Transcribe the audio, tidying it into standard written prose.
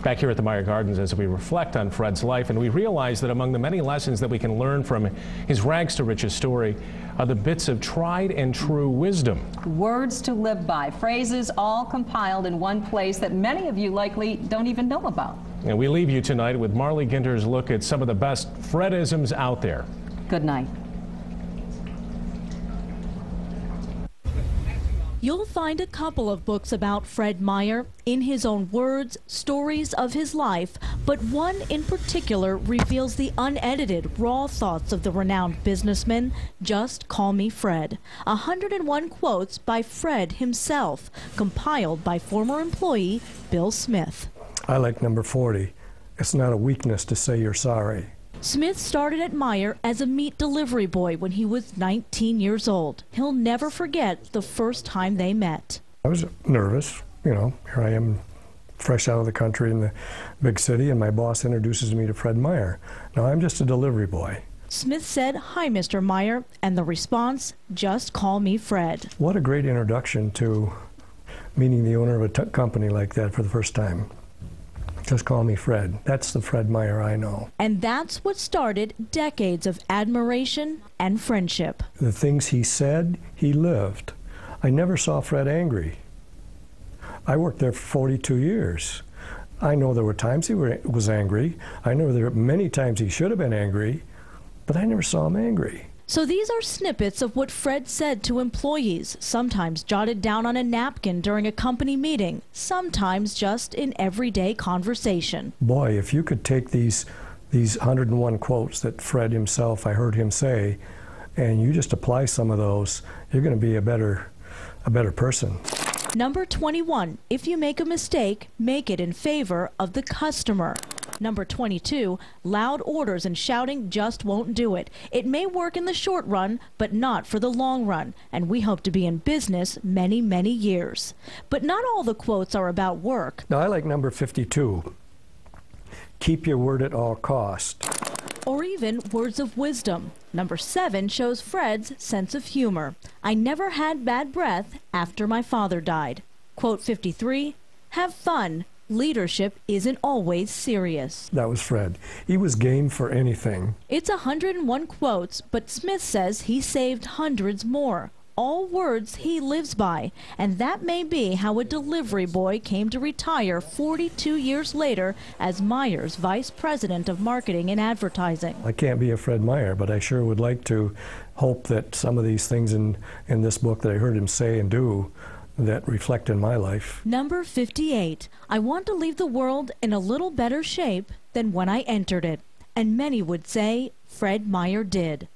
back here at the Meijer Gardens as we reflect on Fred's life, and we realize that among the many lessons that we can learn from his rags to riches story are the bits of tried and true wisdom. Words to live by, phrases all compiled in one place that many of you likely don't even know about. And we leave you tonight with Marley Ginter's look at some of the best Fredisms out there. Good night. You'll find a couple of books about Fred Meijer, in his own words, stories of his life, but one in particular reveals the unedited, raw thoughts of the renowned businessman. Just Call Me Fred. 101 quotes by Fred himself, compiled by former employee Bill Smith. I like number 40. It's not a weakness to say you're sorry. Smith started at Meijer as a meat delivery boy when he was 19 years old. He'll never forget the first time they met. I was nervous. You know, here I am fresh out of the country in the big city, and my boss introduces me to Fred Meijer. Now, I'm just a delivery boy. Smith said, "Hi, Mr. Meijer," and the response, "Just call me Fred." What a great introduction to meeting the owner of a company like that for the first time. Just call me Fred. That's the Fred Meijer I know. And that's what started decades of admiration and friendship. The things he said, he lived. I never saw Fred angry. I worked there for 42 years. I know there were times he was angry. I know there were many times he should have been angry, but I never saw him angry. So these are snippets of what Fred said to employees, sometimes jotted down on a napkin during a company meeting, sometimes just in everyday conversation. Boy, if you could take these 101 quotes that Fred himself, I heard him say, and you just apply some of those, you're going to be a better person. Number 21, if you make a mistake, make it in favor of the customer. Number 22, loud orders and shouting just won't do it. It may work in the short run, but not for the long run, and we hope to be in business many, many years. But not all the quotes are about work. Now, I like number 52, keep your word at all cost. Or even words of wisdom. Number 7 shows Fred's sense of humor. I never had bad breath after my father died. Quote 53, have fun. Leadership isn't always serious. That was Fred. He was game for anything. It's 101 quotes, but Smith says he saved hundreds more. All words he lives by. And that may be how a delivery boy came to retire 42 years later as Meijer's Vice President of Marketing and Advertising. I can't be a Fred Meijer, but I sure would like to hope that some of these things in this book that I heard him say and do that reflect in my life. Number 58. I want to leave the world in a little better shape than when I entered it. And many would say Fred Meijer did.